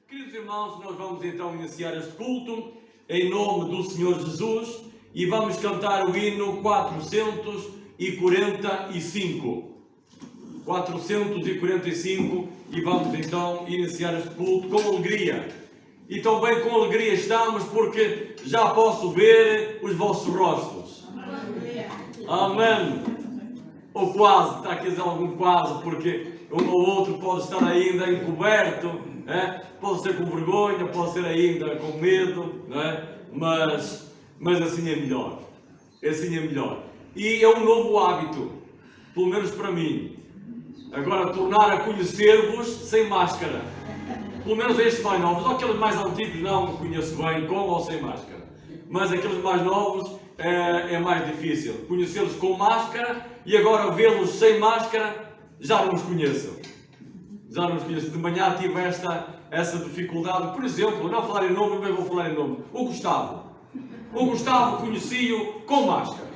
Queridos irmãos, nós vamos então iniciar este culto em nome do Senhor Jesus e vamos cantar o hino 445. 445 e vamos então iniciar este culto com alegria. E também com alegria estamos porque já posso ver os vossos rostos. Amém. Ou quase, está aqui a dizer algum quase, porque um ou outro pode estar ainda encoberto, pode ser com vergonha, pode ser ainda com medo, não é? Mas assim é melhor. Assim é melhor. E é um novo hábito, pelo menos para mim. Agora, tornar a conhecer-vos sem máscara. Pelo menos estes mais novos. Aqueles mais antigos não conheço bem, com ou sem máscara. Mas aqueles mais novos é mais difícil. Conhecê-los com máscara e agora vê-los sem máscara, já não os conheço. Já não os conheço. De manhã tive essa dificuldade. Por exemplo, não falar em nome, mas vou falar em nome. O Gustavo. O Gustavo conheci-o com máscara.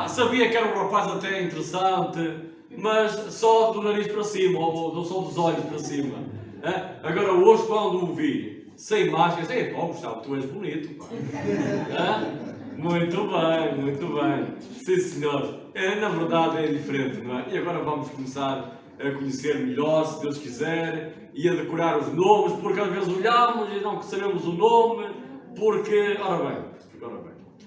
Sabia que era um rapaz até interessante, mas só do nariz para cima, ou só dos olhos para cima. Agora hoje, quando o vi sem máscara, disse: Gustavo, tu és bonito, pá. Muito bem, muito bem. Sim, senhor. Na verdade é diferente, não é? E agora vamos começar a conhecer melhor, se Deus quiser, e a decorar os nomes, porque às vezes olhamos e não sabemos o nome, porque... Ora bem.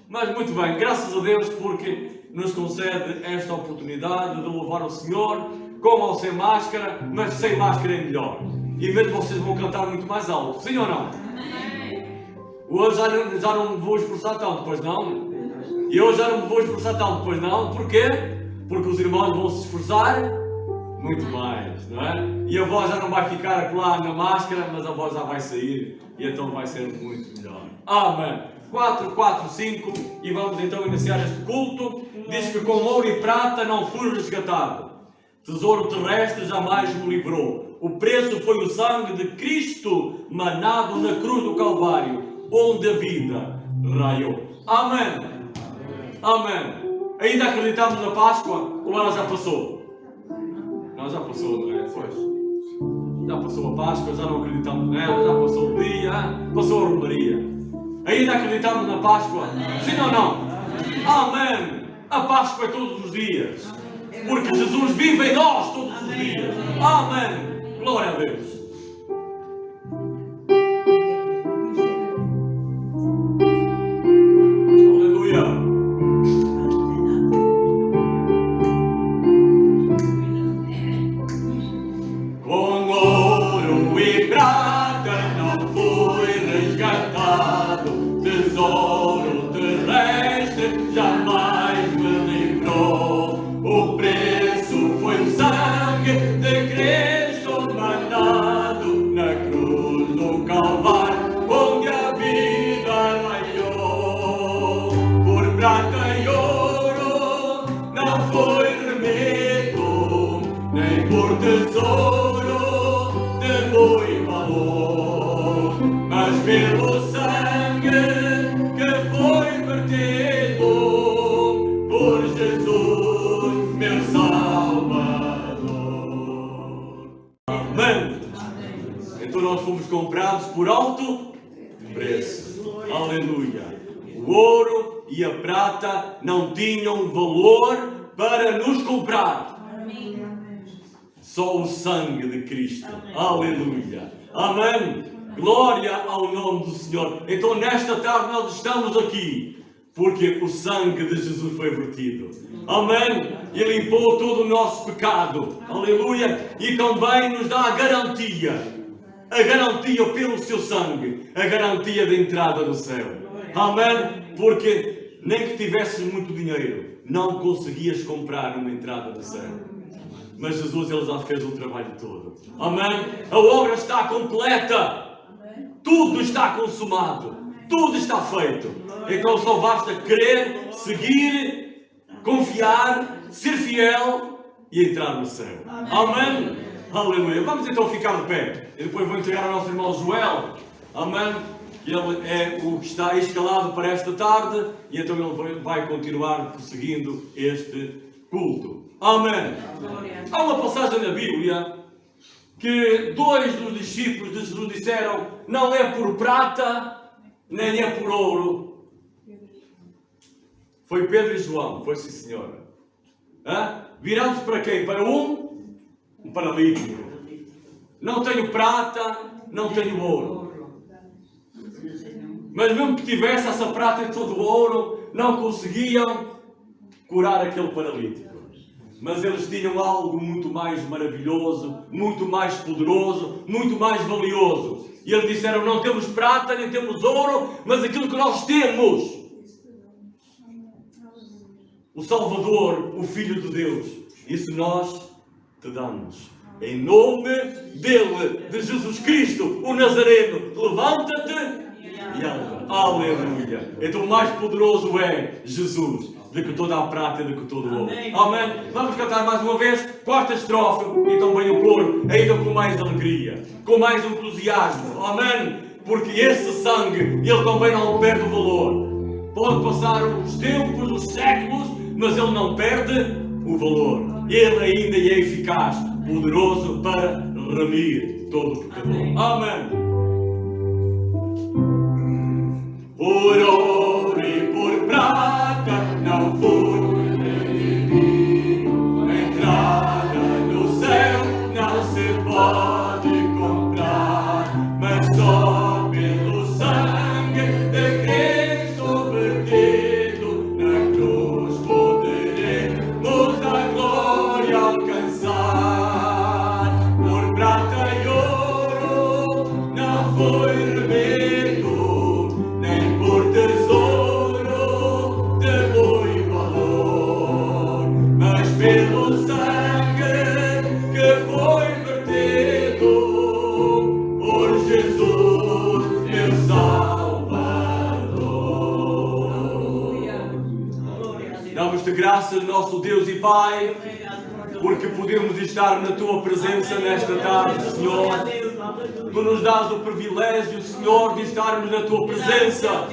Mas muito bem, graças a Deus, porque nos concede esta oportunidade de louvar o Senhor, com ou sem máscara, mas sem máscara é melhor. E mesmo vocês vão cantar muito mais alto, sim ou não? Hoje já não me vou esforçar tanto, pois não? E hoje já não me vou esforçar tanto, pois não? Porquê? Porque os irmãos vão se esforçar muito mais, não é? E a voz já não vai ficar lá na máscara, mas a voz já vai sair e então vai ser muito melhor. Amém. 445 e vamos então iniciar este culto. Diz que com ouro e prata não fui resgatado, tesouro terrestre jamais me livrou. O preço foi o sangue de Cristo manado na cruz do Calvário, onde a vida raiou. Amém. Amém. Ainda acreditamos na Páscoa ou ela já passou? Não, já passou, não é? Pois. Já passou a Páscoa, já não acreditamos nela, já passou o dia, passou a Romaria. Ainda acreditamos na Páscoa? Sim ou não? Amém. A Páscoa é todos os dias. Porque Jesus vive em nós todos os dias. Amém. Glória a Deus. Aleluia. Com ouro e prata não fui resgatado, tesouro terrestre jamais me livrou. O preço foi o sangue de Cristo manado na cruz do Calvário, onde a vida raiou. Por prata e ouro não foi remido, nem por tesouro de muito valor, mas pelo sangue que foi vertido por Jesus, meu Salvador. Amém. Então nós fomos comprados por alto preço. Aleluia. O ouro e a prata não tinham valor para nos comprar. Só o sangue de Cristo. Aleluia. Amém. Glória ao nome do Senhor. Então nesta tarde nós estamos aqui porque o sangue de Jesus foi vertido. Amém. E limpou todo o nosso pecado. Aleluia. E também nos dá a garantia pelo seu sangue, a garantia de entrada no céu. Amém. Porque nem que tivesses muito dinheiro, não conseguias comprar uma entrada no céu. Mas Jesus, Ele já fez o trabalho todo. Amém? A obra está completa. Tudo está consumado. Tudo está feito. Então só basta crer, seguir, confiar, ser fiel e entrar no céu. Amém? Aleluia. Vamos então ficar de pé. E depois vou entregar ao nosso irmão Joel. Amém? Ele é o que está escalado para esta tarde. E então ele vai continuar prosseguindo este culto. Amém. Há uma passagem na Bíblia que dois dos discípulos de Jesus disseram: não é por prata, nem é por ouro. Foi Pedro e João, foi sim senhora. Viraram-se para quem? Para um paralítico. Não tenho prata, não tenho ouro. Mas mesmo que tivesse essa prata e todo o ouro, não conseguiam curar aquele paralítico. Mas eles tinham algo muito mais maravilhoso, muito mais poderoso, muito mais valioso. E eles disseram: não temos prata, nem temos ouro, mas aquilo que nós temos, o Salvador, o Filho de Deus, isso nós te damos. Em nome dele, de Jesus Cristo, o Nazareno, levanta-te e anda. Aleluia! Então mais poderoso é Jesus do que toda a prata e do que todo o ouro. Amém? Vamos cantar mais uma vez, quarta estrofe, e também o coro, ainda com mais alegria, com mais entusiasmo. Amém? Porque esse sangue, ele também não perde o valor. Pode passar os tempos, os séculos, mas ele não perde o valor. Ele ainda é eficaz, poderoso para remir todo o pecador. Amém. Por ouro e por prata não fui redimido. Entrada no céu não se pode comprar, mas só pelo sangue de Cristo vertido na cruz poderemos a glória alcançar. Por prata e ouro não fui redimido, nem por tesouro de muito valor, mas pelo sangue que foi vertido por Jesus, meu Salvador. Damos-te graças, nosso Deus e Pai, porque podemos estar na Tua presença nesta tarde, Senhor. Tu nos dás o privilégio, Senhor, de estarmos na Tua presença.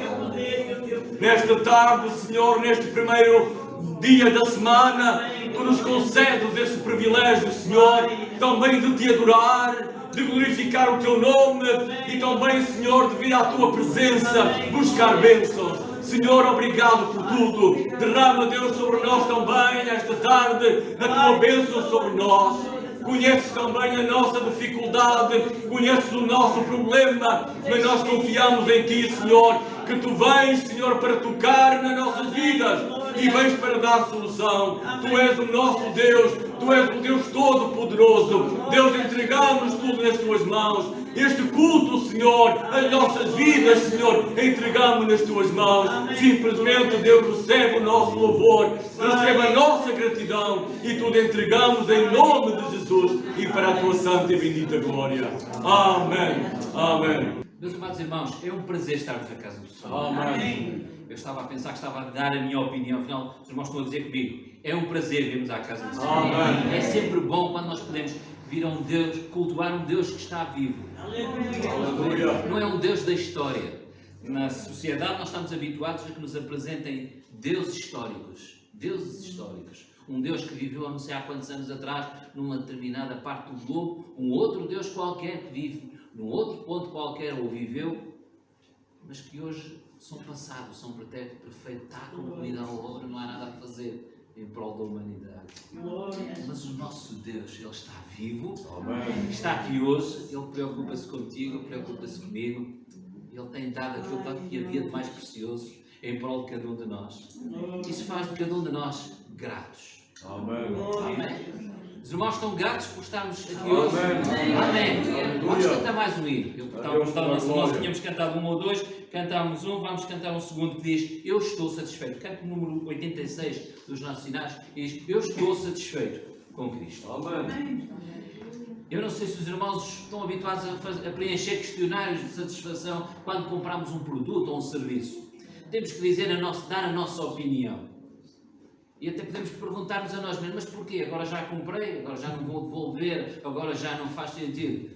Nesta tarde, Senhor, neste primeiro dia da semana, Tu nos concedes este privilégio, Senhor, também de Te adorar, de glorificar o Teu nome e também, Senhor, de vir à Tua presença, buscar bênçãos. Senhor, obrigado por tudo. Derrama, Deus, sobre nós também, nesta tarde, a Tua bênção sobre nós. Conheces também a nossa dificuldade, conheces o nosso problema, mas nós confiamos em Ti, Senhor, que Tu vens, Senhor, para tocar nas nossas vidas e vens para dar solução. Tu és o nosso Deus, Tu és o Deus Todo-Poderoso. Deus, entregamos tudo nas Tuas mãos. Este culto, Senhor, as nossas vidas, Senhor, entregamos nas Tuas mãos. Simplesmente, Deus, recebe o nosso louvor, recebe a nossa gratidão e tudo entregamos em nome de Jesus e para a Tua santa e bendita glória. Amém. Amém. Meus amados irmãos, é um prazer estarmos na casa do Senhor. Amém. Eu estava a pensar que estava a dar a minha opinião, afinal, os irmãos estão a dizer comigo. É um prazer virmos à casa do Senhor. Amém. É sempre bom quando nós podemos vir a um Deus, cultuar um Deus que está vivo. Aleluia. Não é um Deus da história. Na sociedade nós estamos habituados a que nos apresentem deuses históricos. Deuses históricos. Um Deus que viveu não sei há quantos anos atrás numa determinada parte do globo, um outro Deus qualquer que vive num outro ponto qualquer ou viveu, mas que hoje são passados, são perfeito, está concluída a obra, não há nada a fazer em prol da humanidade. Mas o nosso Deus, Ele está vivo, Amém. está aqui hoje, Ele preocupa-se contigo, preocupa-se comigo, Ele tem dado aquilo que havia de mais precioso em prol de cada um de nós. Isso faz de cada um de nós gratos. Amém. Amém. Os irmãos estão gratos por estarmos aqui hoje. Amém. Amém. Vamos Aleluia. cantar mais um hino. Nós tínhamos cantado um ou dois, cantámos um, vamos cantar um segundo que diz: Eu estou satisfeito. Canto número 86 dos nossos sinais diz: Eu estou satisfeito com Cristo. Amém. Eu não sei se os irmãos estão habituados a preencher questionários de satisfação quando compramos um produto ou um serviço. Temos que dizer dar a nossa opinião. E até podemos perguntar-nos a nós mesmos: mas porquê? Agora já comprei, agora já não vou devolver, agora já não faz sentido.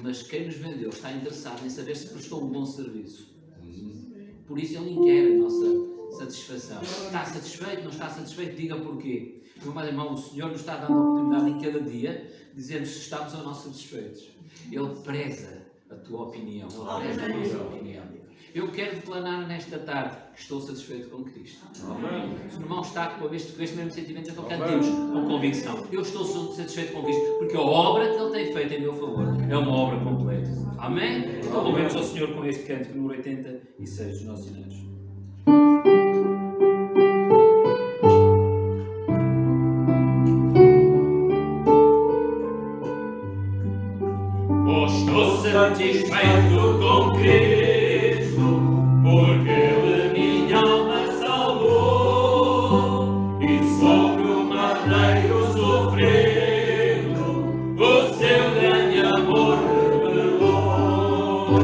Mas quem nos vendeu está interessado em saber se prestou um bom serviço. Por isso ele inquere a nossa satisfação. Está satisfeito? Não está satisfeito? Diga porquê. Meu amado irmão, o Senhor nos está dando a oportunidade em cada dia de dizermos se estamos ou não satisfeitos. Ele preza a tua opinião. Ele preza a nossa opinião. Eu quero declarar nesta tarde que estou satisfeito com Cristo. Amém. Se o irmão está com este mesmo sentimento, então cantemos com convicção. Eu estou satisfeito com Cristo, porque a obra que Ele tem feito em meu favor é uma obra completa. Amém? Então louvemos ao Senhor com este canto, número 86 dos nossos hinos. Estou satisfeito com Cristo, porque Ele minha alma salvou, e sobre o madeiro sofrendo, o seu grande amor revelou.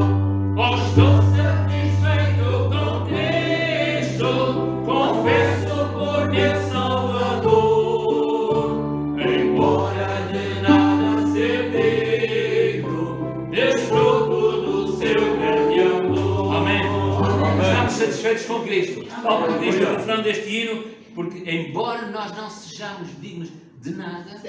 Estou satisfeito com Cristo, confesso por meu Salvador, embora de nada ser digno, desfruto do seu grande amor. Amém. Estamos satisfeitos com Cristo. Paulo diz no refrão deste hino, porque embora nós não sejamos dignos de nada,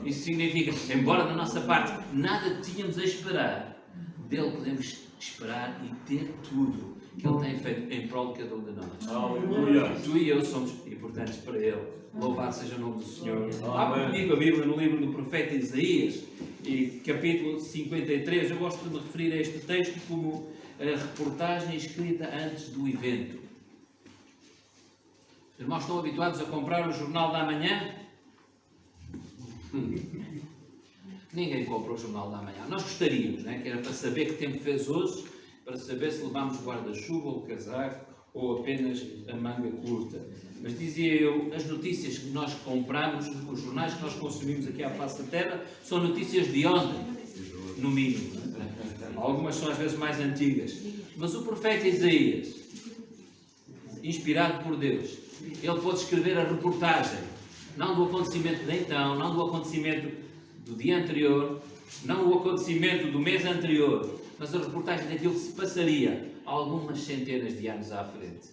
isso significa, embora da nossa parte nada tínhamos a esperar, dele podemos esperar e ter tudo que Ele tem feito em prol de cada um de nós. Aleluia. Tu e eu somos importantes para Ele. Louvado seja o nome do Senhor. Abra comigo a Bíblia no livro do profeta Isaías, e capítulo 53. Eu gosto de me referir a este texto como a reportagem escrita antes do evento. Os irmãos estão habituados a comprar o jornal da manhã? Ninguém compra o jornal da manhã. Nós gostaríamos, não é? Que era para saber que tempo fez hoje, para saber se levamos guarda-chuva ou casaco ou apenas a manga curta. Mas dizia eu, as notícias que nós compramos, os jornais que nós consumimos aqui à face da terra, são notícias de ontem, no mínimo. Algumas são às vezes mais antigas. Mas o profeta Isaías, inspirado por Deus, ele pôde escrever a reportagem, não do acontecimento de então, não do acontecimento do dia anterior, não do acontecimento do mês anterior, mas a reportagem daquilo que se passaria algumas centenas de anos à frente.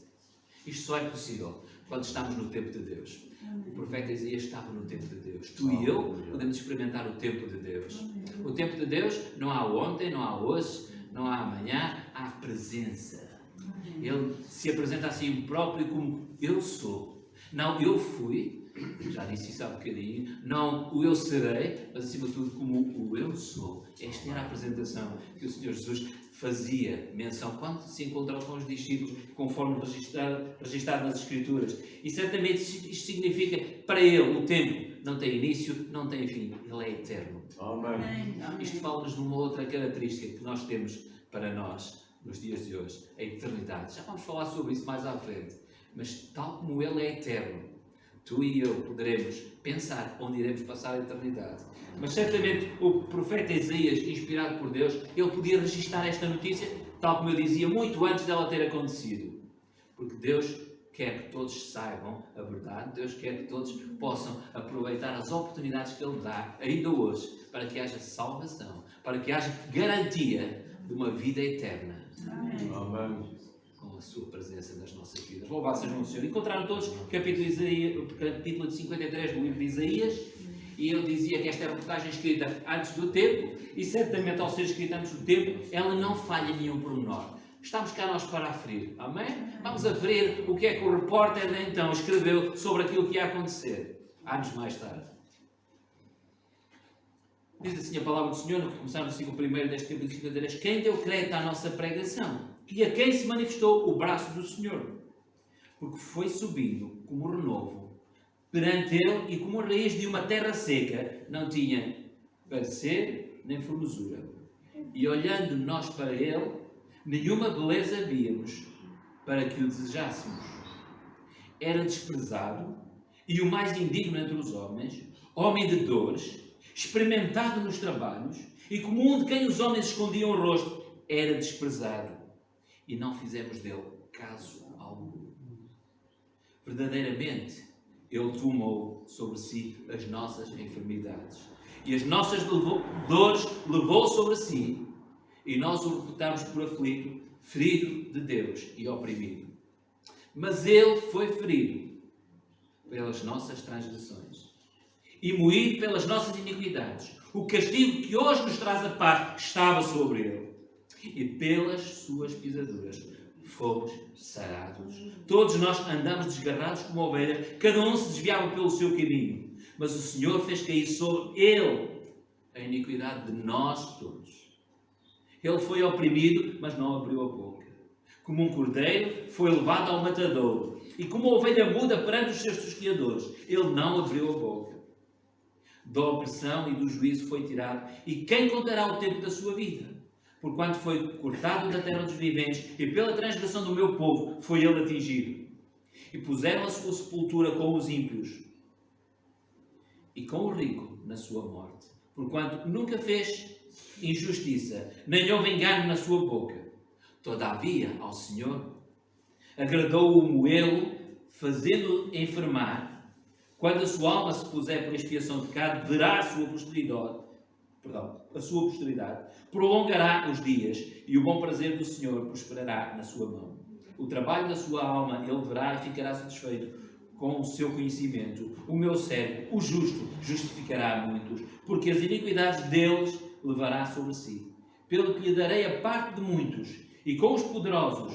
Isto só é possível quando estamos no tempo de Deus. O profeta Isaías estava no tempo de Deus. Tu e eu podemos experimentar o tempo de Deus. O tempo de Deus não há ontem, não há hoje, não há amanhã, há presença. Ele se apresenta a si próprio como eu sou. Não eu fui, já disse isso há bocadinho, não o eu serei, mas acima de tudo como o eu sou. Esta era a apresentação que o Senhor Jesus fazia menção quando se encontrou com os discípulos, conforme registado nas Escrituras. E certamente isto significa, para ele, o tempo não tem início, não tem fim, ele é eterno. Amém. Isto fala-nos de uma outra característica que nós temos para nós nos dias de hoje, a eternidade. Já vamos falar sobre isso mais à frente. Mas tal como ele é eterno, tu e eu poderemos pensar onde iremos passar a eternidade. Mas certamente o profeta Isaías, inspirado por Deus, ele podia registrar esta notícia, tal como eu dizia, muito antes dela ter acontecido. Porque Deus quer que todos saibam a verdade, Deus quer que todos possam aproveitar as oportunidades que Ele dá, ainda hoje, para que haja salvação, para que haja garantia de uma vida eterna. Amém. Com a sua presença nas nossas vidas. Louvado seja o Senhor. Encontraram todos o capítulo de 53 do livro de Isaías, e eu dizia que esta é a reportagem escrita antes do tempo, e certamente ao ser escrita antes do tempo, ela não falha nenhum pormenor. Estamos cá nós para aferir, amém? Vamos aferir o que é que o repórter de então escreveu sobre aquilo que ia acontecer, anos mais tarde. Diz assim a palavra do Senhor, no começar no versículo 1 deste capítulo 53, quem deu crédito à nossa pregação? E a quem se manifestou o braço do Senhor? Porque foi subindo como renovo perante ele, e como a raiz de uma terra seca, não tinha parecer nem formosura. E olhando nós para ele, nenhuma beleza víamos para que o desejássemos. Era desprezado e o mais indigno entre os homens, homem de dores, experimentado nos trabalhos, e como um de quem os homens escondiam o rosto, era desprezado, e não fizemos dele caso algum. Verdadeiramente, ele tomou sobre si as nossas enfermidades, e as nossas dores levou sobre si, e nós o reputamos por aflito, ferido de Deus e oprimido. Mas ele foi ferido pelas nossas transgressões e moído pelas nossas iniquidades. O castigo que hoje nos traz a paz estava sobre ele. E pelas suas pisaduras fomos sarados. Todos nós andamos desgarrados como ovelhas, cada um se desviava pelo seu caminho. Mas o Senhor fez cair sobre ele a iniquidade de nós todos. Ele foi oprimido, mas não abriu a boca. Como um cordeiro, foi levado ao matadouro. E como uma ovelha muda perante os seus tosquiadores, ele não abriu a boca. Da opressão e do juízo foi tirado. E quem contará o tempo da sua vida? Porquanto foi cortado da terra dos viventes, e pela transgressão do meu povo foi ele atingido. E puseram a sua sepultura com os ímpios, e com o rico na sua morte. Porquanto nunca fez injustiça, nem houve engano na sua boca. Todavia, ao Senhor agradou o moê-lo, fazendo-o enfermar. Quando a sua alma se puser por expiação de pecado, verá a sua posteridade, prolongará os dias, e o bom prazer do Senhor prosperará na sua mão. O trabalho da sua alma ele verá e ficará satisfeito com o seu conhecimento. O meu servo, o justo, justificará a muitos, porque as iniquidades deles levará sobre si. Pelo que lhe darei a parte de muitos, e com os poderosos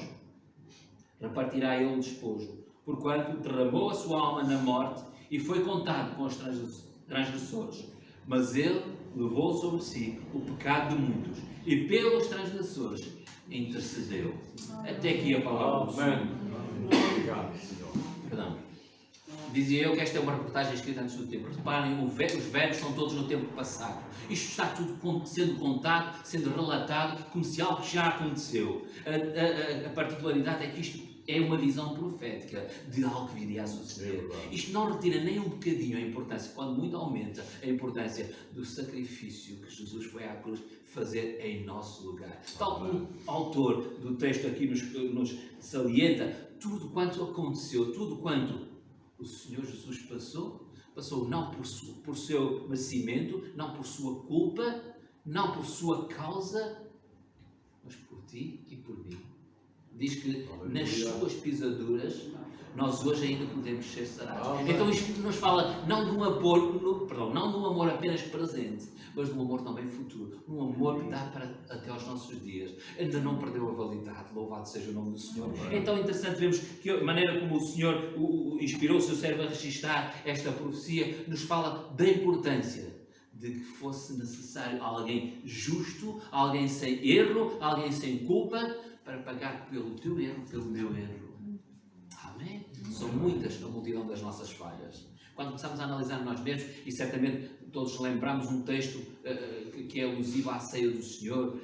repartirá ele o despojo, porquanto derramou a sua alma na morte e foi contado com os transgressores. Mas ele levou sobre si o pecado de muitos e pelos transgressores intercedeu. Até aqui a palavra do Senhor. Obrigado, Senhor. Perdão. Dizia eu que esta é uma reportagem escrita antes do tempo. Reparem, os verbos estão todos no tempo passado. Isto está tudo sendo contado, sendo relatado, como se algo já aconteceu. A particularidade é que isto é uma visão profética de algo que viria a suceder. Isto não retira nem um bocadinho a importância, quando muito aumenta a importância do sacrifício que Jesus foi à cruz fazer em nosso lugar. Tal como o autor do texto aqui nos salienta, tudo quanto aconteceu, tudo quanto o Senhor Jesus passou não por seu merecimento, não por sua culpa, não por sua causa, mas por ti e por mim. Diz que nas suas pisaduras nós hoje ainda podemos ser sarados. Então isto nos fala não de um amor apenas presente, mas de um amor também futuro. Um amor que dá para até aos nossos dias. Ainda não perdeu a validade. Louvado seja o nome do Senhor. Então é interessante vermos que a maneira como o Senhor inspirou o seu servo a registrar esta profecia nos fala da importância de que fosse necessário alguém justo, alguém sem erro, alguém sem culpa, para pagar pelo teu erro, pelo meu erro. Amém? São muitas a multidão das nossas falhas. Quando começamos a analisar nós mesmos, e certamente todos lembramos um texto que é alusivo à ceia do Senhor,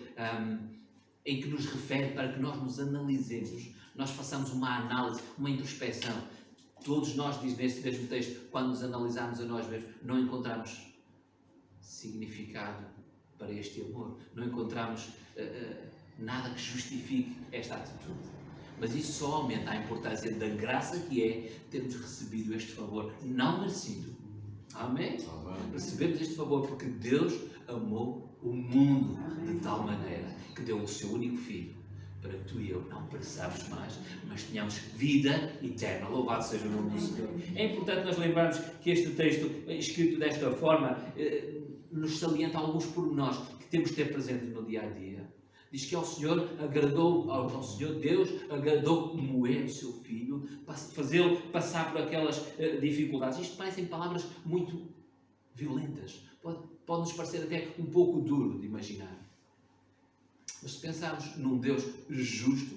em que nos refere para que nós nos analisemos, nós façamos uma análise, uma introspecção. Todos nós, diz neste mesmo texto, quando nos analisarmos a nós mesmos, não encontramos significado para este amor, não encontramos nada que justifique esta atitude. Mas isso só aumenta a importância da graça que é termos recebido este favor não merecido. Amém? Amém. Recebemos este favor porque Deus amou o mundo de tal maneira que deu o seu único Filho para que tu e eu não pereçamos mais, mas tenhamos vida eterna. Louvado seja o nome do Senhor. É importante nós lembrarmos que este texto, escrito desta forma, nos salienta alguns pormenores que temos de ter presente no dia a dia. Diz que ao Senhor Deus agradou moer o seu filho, fazê-lo passar por aquelas dificuldades. Isto parecem palavras muito violentas. Pode-nos parecer até um pouco duro de imaginar. Mas se pensarmos num Deus justo,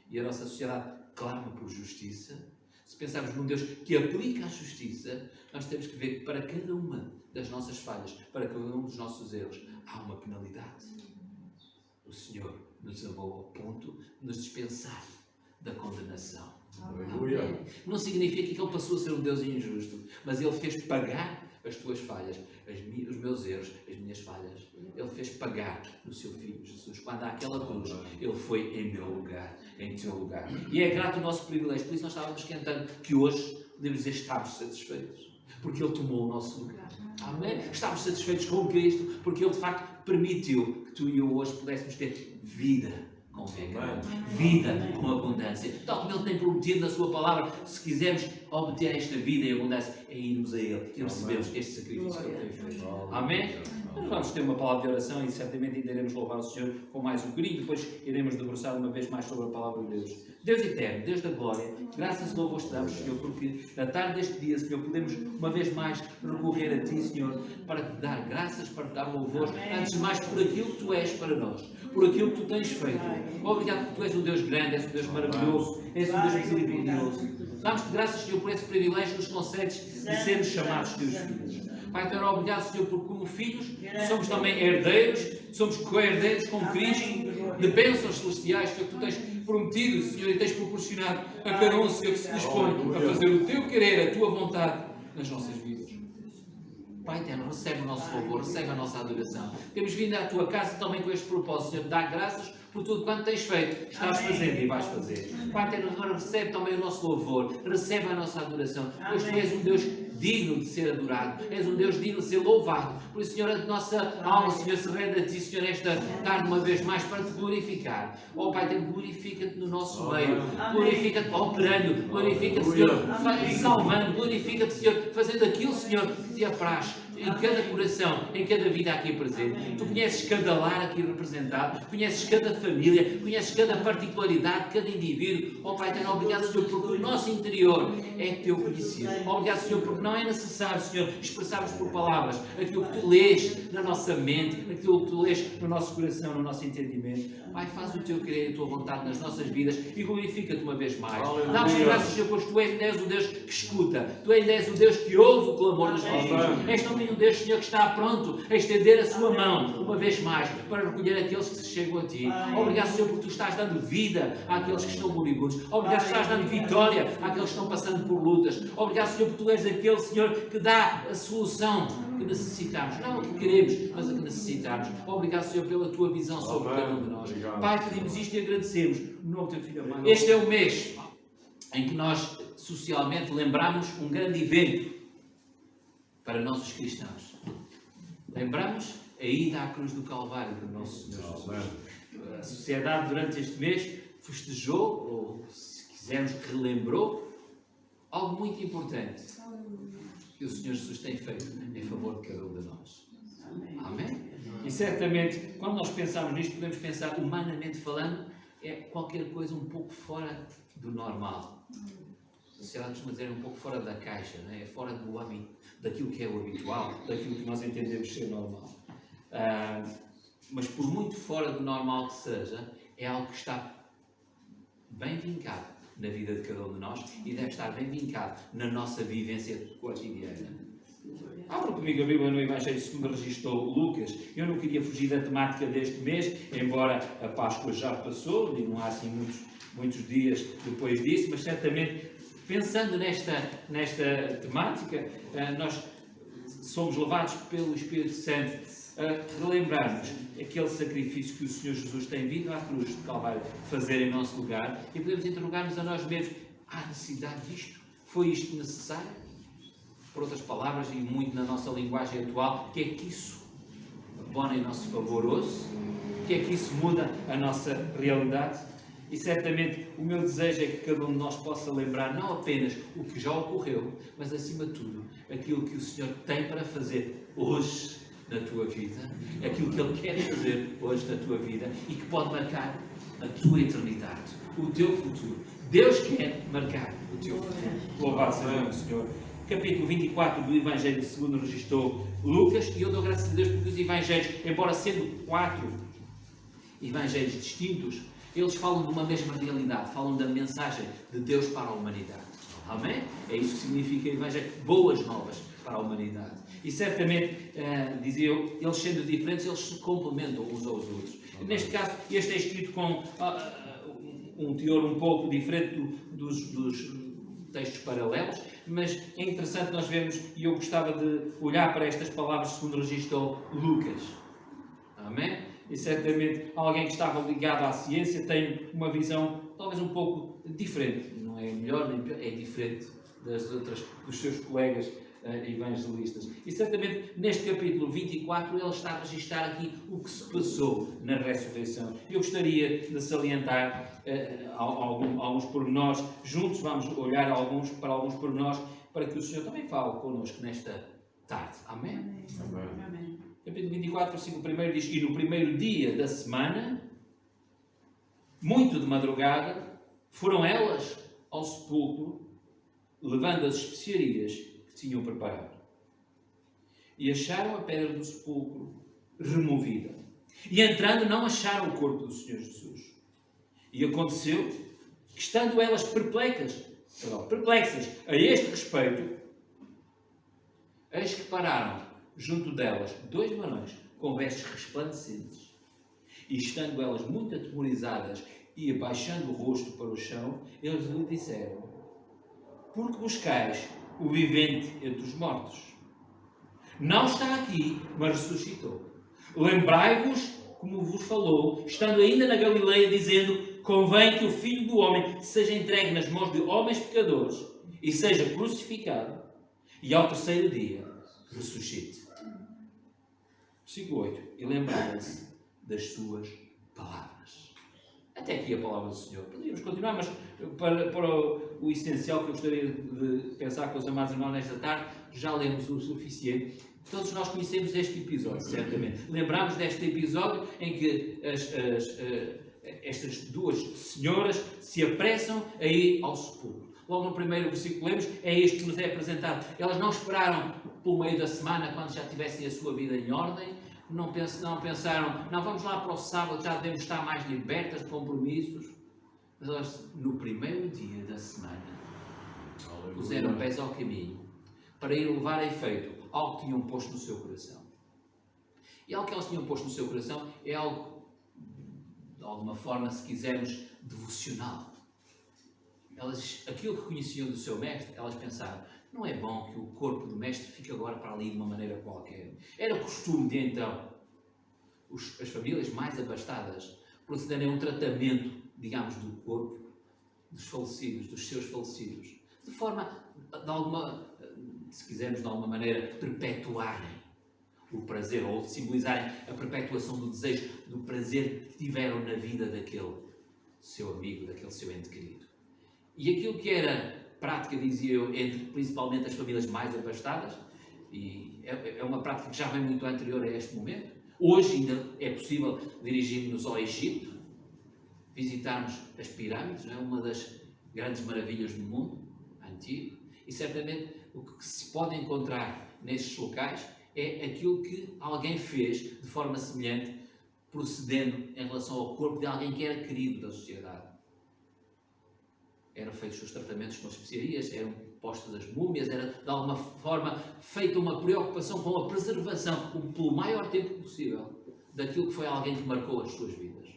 e a nossa sociedade clama por justiça, se pensarmos num Deus que aplica a justiça, nós temos que ver que para cada uma das nossas falhas, para cada um dos nossos erros, há uma penalidade. O Senhor nos amou ao ponto de nos dispensar da condenação. Aleluia. Não significa que Ele passou a ser um Deus injusto, mas Ele fez pagar as tuas falhas, os meus erros, as minhas falhas. Ele fez pagar no seu Filho Jesus. Quando há aquela cruz, Ele foi em meu lugar, em teu lugar. E é grato o nosso privilégio. Por isso nós estávamos cantando que hoje podemos dizer estamos satisfeitos, porque Ele tomou o nosso lugar. Amém? Estamos satisfeitos com Cristo, porque Ele de facto permitiu que tu e eu hoje pudéssemos ter vida com vingança, vida com abundância, tal como Ele tem prometido na Sua palavra. Se quisermos obter esta vida em abundância, é irmos a Ele e recebermos este sacrifício que Ele tem feito. Amém? Nós vamos ter uma palavra de oração e certamente ainda iremos louvar o Senhor com mais um bocadinho. Depois iremos debruçar uma vez mais sobre a palavra de Deus. Deus eterno, Deus da glória, graças e louvores te damos, Senhor, porque na tarde deste dia, Senhor, podemos uma vez mais recorrer a Ti, Senhor, para te dar graças, para te dar louvor, antes de mais por aquilo que Tu és para nós, por aquilo que Tu tens feito. Obrigado porque Tu és um Deus grande, és um Deus maravilhoso, és um Deus misericordioso. Damos-te graças, Senhor, por esse privilégio que nos concedes de sermos chamados Teus filhos. Pai, Te obrigado, Senhor, porque como filhos somos também herdeiros, somos co-herdeiros com Cristo, de bênçãos celestiais que Tu tens prometido, Senhor, e tens proporcionado a cada um, Senhor, que se dispõe a fazer o Teu querer, a Tua vontade nas nossas vidas. Pai eterno, recebe o nosso louvor, recebe a nossa adoração. Temos vindo à Tua casa também com este propósito, Senhor, de dar graças por tudo quanto tens feito, estás fazendo e vais fazer. Pai eterno, agora recebe também o nosso louvor, recebe a nossa adoração, pois Tu és um Deus digno de ser adorado, és um Deus digno de ser louvado. Por isso, Senhor, a nossa alma, Senhor, se rende a Ti, Senhor, esta tarde uma vez mais para Te glorificar. Oh Pai eterno, glorifica-Te no nosso meio, glorifica-Te operando, glorifica-Te, Senhor, salvando, glorifica-Te, Senhor, fazendo aquilo, Senhor, que Te apraz em cada coração, em cada vida aqui presente. Tu conheces cada lar aqui representado, conheces cada família, conheces cada particularidade, cada indivíduo. Oh Pai eterno, obrigado, Senhor, porque o nosso interior é Teu conhecido. Obrigado, Senhor, porque não é necessário, Senhor, expressarmos por palavras aquilo que Tu lês na nossa mente, aquilo que Tu lês no nosso coração, no nosso entendimento. Pai, faz o Teu querer e a Tua vontade nas nossas vidas e glorifica-Te uma vez mais. Dá-nos graças, Senhor, pois Tu ainda és o Deus que escuta, Tu ainda és o Deus que ouve o clamor dos nossos. És também um Deus, Senhor, que está pronto a estender a Sua mão uma vez mais para recolher aqueles que se chegam a Ti. Obrigado, Senhor, porque Tu estás dando vida àqueles que estão moribundos. Obrigado, que estás dando vitória àqueles que estão passando por lutas. Obrigado, Senhor, porque Tu és aquele, Senhor, que dá a solução que necessitamos. Não a que queremos, mas a que necessitamos. Obrigado, Senhor, pela Tua visão sobre cada um de nós. Pai, pedimos isto e agradecemos no nome do Teu Filho amado. Este é o mês em que nós socialmente lembramos um grande evento para nós os cristãos. Lembramos a ida à cruz do Calvário do nosso Senhor Jesus. A sociedade durante este mês festejou, ou se quisermos relembrou, algo muito importante que o Senhor Jesus tem feito em favor de cada um de nós. Amém? E certamente, quando nós pensamos nisto, podemos pensar, humanamente falando, é qualquer coisa um pouco fora do normal. A sociedade costuma dizer um pouco fora da caixa, não é? É fora do hábito, daquilo que é o habitual, daquilo que nós entendemos ser normal. Mas por muito fora do normal que seja, é algo que está bem vincado na vida de cada um de nós e deve estar bem vincado na nossa vivência cotidiana. Abra comigo a Bíblia no Evangelho segundo registrou Lucas. Eu não queria fugir da temática deste mês, embora a Páscoa já passou e não há assim muitos dias depois disso, mas certamente pensando nesta temática, nós somos levados pelo Espírito Santo a relembrarmos aquele sacrifício que o Senhor Jesus tem vindo à cruz de Calvário fazer em nosso lugar e podemos interrogar-nos a nós mesmos: há necessidade disto? Foi isto necessário? Por outras palavras, e muito na nossa linguagem atual, o que é que isso põe em nosso favor hoje? O que é que isso muda a nossa realidade? E certamente o meu desejo é que cada um de nós possa lembrar não apenas o que já ocorreu, mas acima de tudo, aquilo que o Senhor tem para fazer hoje na tua vida, aquilo que Ele quer fazer hoje na tua vida e que pode marcar a tua eternidade, o teu futuro. Deus quer marcar o teu futuro. Louvado seja o Senhor. Capítulo 24 do Evangelho segundo registrou Lucas, e eu dou graças a Deus porque os Evangelhos, embora sendo 4 Evangelhos distintos, eles falam de uma mesma realidade, falam da mensagem de Deus para a humanidade. Amém? É isso que significa o Evangelho, boas novas para a humanidade. E certamente, dizia eu, eles sendo diferentes, eles se complementam uns aos outros. Neste caso, este é escrito com um teor um pouco diferente dos textos paralelos, mas é interessante nós vermos, e eu gostava de olhar para estas palavras segundo registrou Lucas. Amém? E certamente alguém que estava ligado à ciência tem uma visão talvez um pouco diferente. Não é melhor nem pior, é diferente das outras, dos seus colegas evangelistas. E certamente neste capítulo 24 ele está a registrar aqui o que se passou na ressurreição. Eu gostaria de salientar alguns pormenores. Juntos vamos olhar para alguns pormenores para que o Senhor também fale connosco nesta tarde. Amém? Amém. Capítulo 24, versículo 1 diz: E no primeiro dia da semana, muito de madrugada, foram elas ao sepulcro, levando as especiarias que tinham preparado. E acharam a pedra do sepulcro removida. E entrando, não acharam o corpo do Senhor Jesus. E aconteceu que, estando elas perplexas a este respeito, eis que pararam junto delas 2 varões com vestes resplandecentes. E estando elas muito atemorizadas e abaixando o rosto para o chão, eles lhe disseram: Porque buscais o vivente entre os mortos? Não está aqui, mas ressuscitou. Lembrai-vos como vos falou, estando ainda na Galileia, dizendo: Convém que o Filho do Homem seja entregue nas mãos de homens pecadores e seja crucificado, e ao terceiro dia ressuscite. Versículo 8. E lembrarem-se das suas palavras. Até aqui a palavra do Senhor. Podíamos continuar, mas para o essencial que eu gostaria de pensar com os amados irmãos nesta tarde, já lemos o suficiente. Todos nós conhecemos este episódio, certamente. Lembramos deste episódio em que estas 2 senhoras se apressam a ir ao sepulcro. Logo no primeiro versículo lemos, é este que nos é apresentado. Elas não esperaram pelo meio da semana, quando já tivessem a sua vida em ordem. Não pensaram, não, vamos lá para o sábado, já devemos estar mais libertas de compromissos. Mas elas, no primeiro dia da semana, puseram pés ao caminho para ir levar a efeito algo que tinham posto no seu coração. E algo que elas tinham posto no seu coração é algo, de alguma forma, se quisermos, devocional. Aquilo que conheciam do seu mestre, elas pensaram: não é bom que o corpo do mestre fique agora para ali de uma maneira qualquer. Era costume de então as famílias mais abastadas procederem a um tratamento, digamos, do corpo dos falecidos, dos seus falecidos, de forma, se quisermos de alguma maneira, perpetuarem o prazer, ou simbolizarem a perpetuação do desejo, do prazer que tiveram na vida daquele seu amigo, daquele seu ente querido. E aquilo que era prática, dizia eu, entre principalmente as famílias mais abastadas, e é uma prática que já vem muito anterior a este momento. Hoje ainda é possível dirigirmos-nos ao Egito, visitarmos as pirâmides, não é? Uma das grandes maravilhas do mundo antigo, e certamente o que se pode encontrar nesses locais é aquilo que alguém fez de forma semelhante, procedendo em relação ao corpo de alguém que era querido da sociedade. Eram feitos os tratamentos com as especiarias, eram postas as múmias, era de alguma forma feita uma preocupação com a preservação, pelo maior tempo possível, daquilo que foi alguém que marcou as suas vidas.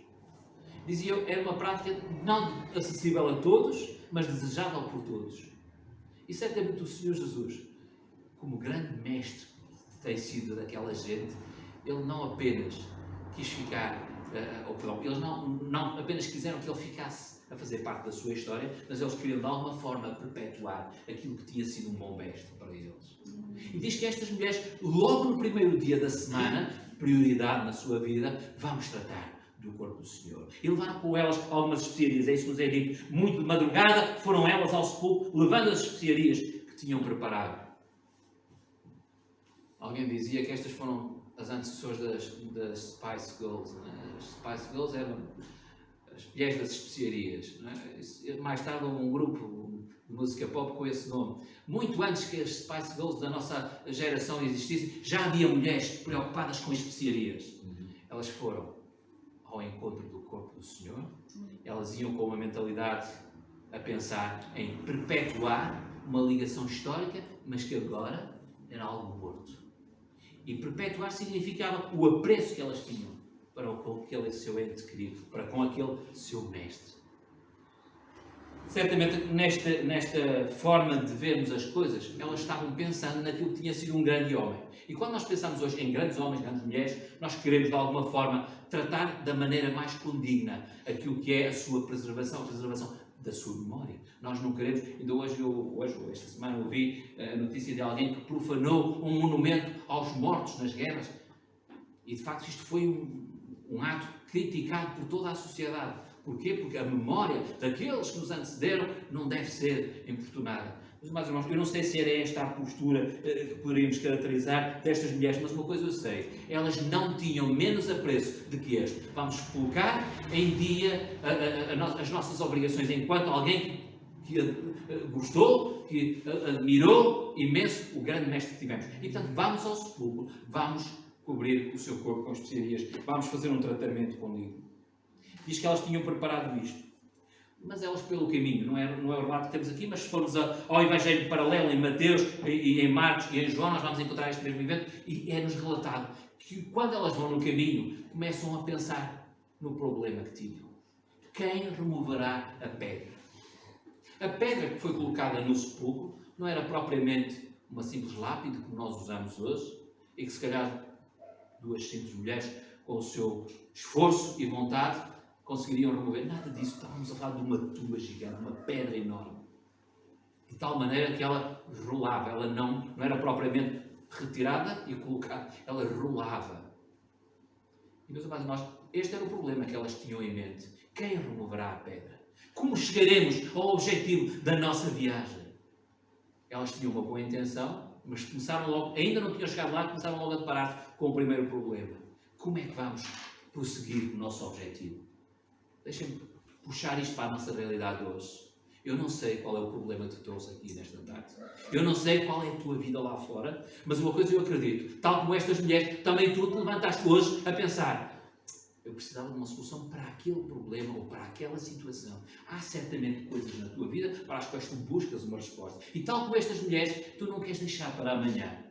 Dizia eu, era uma prática não acessível a todos, mas desejável por todos. E certamente o Senhor Jesus, como grande mestre que tem sido daquela gente, ele não apenas quis ficar, eles não apenas quiseram que ele ficasse a fazer parte da sua história, mas eles queriam de alguma forma perpetuar aquilo que tinha sido um bom mestre para eles. E diz que estas mulheres, logo no primeiro dia da semana, prioridade na sua vida, vamos tratar do corpo do Senhor. E levaram com elas algumas especiarias, é isso que nos é dito. Muito de madrugada foram elas ao sepulcro, levando as especiarias que tinham preparado. Alguém dizia que estas foram as antecessoras das Spice Girls. As Spice Girls eram as mulheres das especiarias. Mais tarde houve um grupo de música pop com esse nome. Muito antes que as Spice Girls da nossa geração existissem, já havia mulheres preocupadas com as especiarias. Elas foram ao encontro do corpo do Senhor. Elas iam com uma mentalidade a pensar em perpetuar uma ligação histórica, mas que agora era algo morto. E perpetuar significava o apreço que elas tinham para com aquele seu ente querido, para com aquele seu mestre. Certamente, nesta forma de vermos as coisas, elas estavam pensando naquilo que tinha sido um grande homem. E quando nós pensamos hoje em grandes homens, grandes mulheres, nós queremos de alguma forma tratar da maneira mais condigna aquilo que é a sua preservação, a preservação da sua memória. Nós não queremos, ainda hoje ou esta semana ouvi a notícia de alguém que profanou um monumento aos mortos nas guerras. E de facto isto foi um ato criticado por toda a sociedade. Porquê? Porque a memória daqueles que nos antecederam não deve ser importunada. Mas, mais irmãos, eu não sei se era esta a postura que poderíamos caracterizar destas mulheres, mas uma coisa eu sei, elas não tinham menos apreço do que este. Vamos colocar em dia as nossas obrigações enquanto alguém que gostou, que admirou imenso o grande mestre que tivemos. E portanto, vamos ao sepulcro, vamos cobrir o seu corpo com especiarias, vamos fazer um tratamento com líquido. Diz que elas tinham preparado isto. Mas elas pelo caminho, não é o relato que temos aqui, mas se formos ao Evangelho paralelo em Mateus, e em Marcos e em João, nós vamos encontrar este mesmo evento, e é-nos relatado que quando elas vão no caminho, começam a pensar no problema que tinham. Quem removerá a pedra? A pedra que foi colocada no sepulcro não era propriamente uma simples lápide, como nós usamos hoje, e que se calhar duas simples mulheres, com o seu esforço e vontade, conseguiriam remover. Nada disso. Estávamos a falar de uma tumba gigante, uma pedra enorme. De tal maneira que ela rolava. Ela não era propriamente retirada e colocada. Ela rolava. E meus amados irmãos, este era o problema que elas tinham em mente. Quem removerá a pedra? Como chegaremos ao objetivo da nossa viagem? Elas tinham uma boa intenção, mas começaram logo, ainda não tinham chegado lá, começaram logo a deparar-se com o primeiro problema. Como é que vamos prosseguir o nosso objetivo? Deixem-me puxar isto para a nossa realidade hoje. Eu não sei qual é o problema que te trouxe aqui nesta tarde. Eu não sei qual é a tua vida lá fora, mas uma coisa eu acredito, tal como estas mulheres, também tu te levantaste hoje a pensar: eu precisava de uma solução para aquele problema ou para aquela situação. Há certamente coisas na tua vida para as quais tu buscas uma resposta. E tal como estas mulheres, tu não queres deixar para amanhã.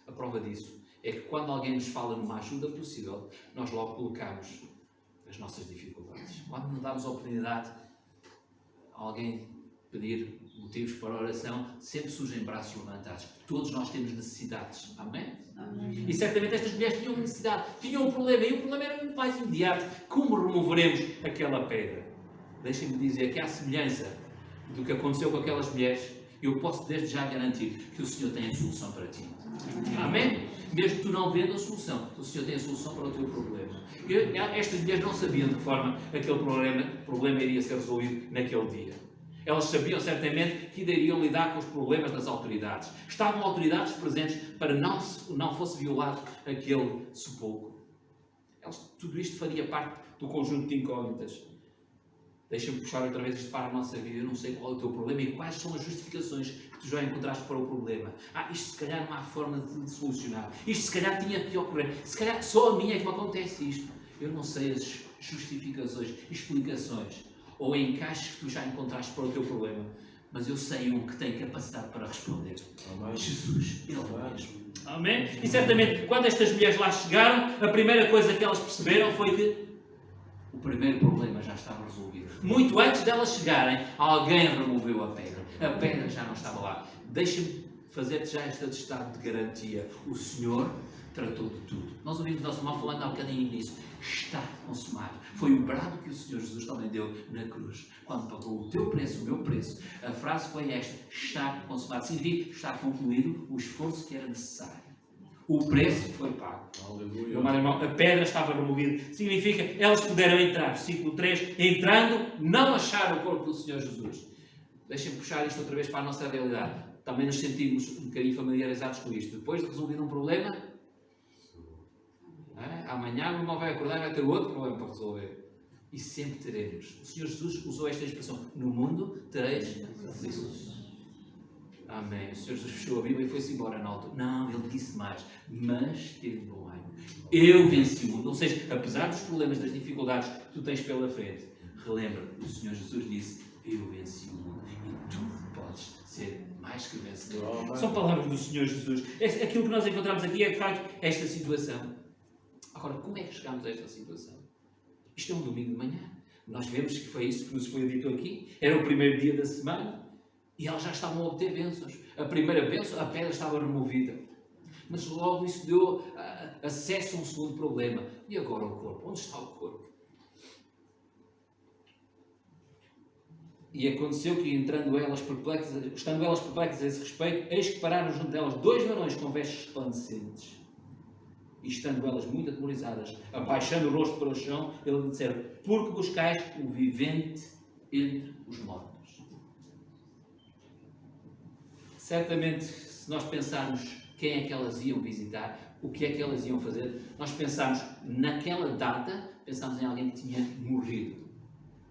A prova disso é que quando alguém nos fala numa ajuda possível, nós logo colocamos as nossas dificuldades. Quando nos damos a oportunidade a alguém pedir motivos para a oração, sempre surgem braços levantados. Todos nós temos necessidades. Amém? Amém. E certamente estas mulheres tinham necessidade, tinham um problema, e o problema era muito mais imediato. Como removeremos aquela pedra? Deixem-me dizer que, à semelhança do que aconteceu com aquelas mulheres, eu posso desde já garantir que o Senhor tem a solução para ti. Amém? Mesmo que tu não vendo a solução, o Senhor tem a solução para o teu problema. Estas mulheres não sabiam de que forma aquele problema iria ser resolvido naquele dia. Elas sabiam certamente que iriam lidar com os problemas das autoridades. Estavam autoridades presentes para não fosse violado aquele sepulcro. Tudo isto faria parte do conjunto de incógnitas. Deixa-me puxar outra vez isto para a nossa vida. Eu não sei qual é o teu problema e quais são as justificações que tu já encontraste para o problema. Isto se calhar não há forma de solucionar. Isto se calhar tinha que ocorrer. Se calhar só a mim é que me acontece isto. Eu não sei as justificações, explicações ou encaixes que tu já encontraste para o teu problema. Mas eu sei um que tem capacidade para responder. Amém. Jesus, Ele mesmo. Amém? E certamente, quando estas mulheres lá chegaram, a primeira coisa que elas perceberam foi que o primeiro problema já estava resolvido. Muito antes delas chegarem, alguém removeu a pedra. A pedra já não estava lá. Deixa-me fazer-te já este atestado de garantia. O Senhor tratou de tudo. Nós ouvimos o nosso irmão falando há um bocadinho disso. Está consumado. Foi o brado que o Senhor Jesus também deu na cruz. Quando pagou o teu preço, o meu preço. A frase foi esta: está consumado. Significa está concluído o esforço que era necessário. O preço foi pago. Aleluia. Meu irmão, a pedra estava removida. Significa, elas puderam entrar. Versículo 3. Entrando, não acharam o corpo do Senhor Jesus. Deixem-me puxar isto outra vez para a nossa realidade. Também nos sentimos um bocadinho familiarizados com isto. Depois de resolver um problema, amanhã o irmão vai acordar e vai ter outro problema para resolver. E sempre teremos. O Senhor Jesus usou esta expressão: no mundo tereis aflições. Amém. O Senhor Jesus fechou a Bíblia e foi-se embora na altura. Não, Ele disse mais. Mas teve bom ânimo. Eu venci o mundo. Ou seja, apesar dos problemas, das dificuldades que tu tens pela frente, relembra, o Senhor Jesus disse: eu venci o mundo. E tu podes ser mais que vencedor. São palavras do Senhor Jesus. Aquilo que nós encontramos aqui é, de facto, esta situação. Agora, como é que chegamos a esta situação? Isto é um domingo de manhã. Nós vemos que foi isso que nos foi dito aqui. Era o primeiro dia da semana. E elas já estavam a obter bênçãos. A primeira bênção, a pedra estava removida. Mas logo isso deu acesso a um segundo problema. E agora o corpo? Onde está o corpo? E aconteceu que, estando elas perplexas a esse respeito, eis que pararam junto delas 2 varões com vestes resplandecentes. E estando elas muito atemorizadas, abaixando o rosto para o chão, eles lhe disseram: por que buscais o vivente entre os mortos? Certamente, se nós pensarmos quem é que elas iam visitar, o que é que elas iam fazer, nós pensamos naquela data, pensamos em alguém que tinha morrido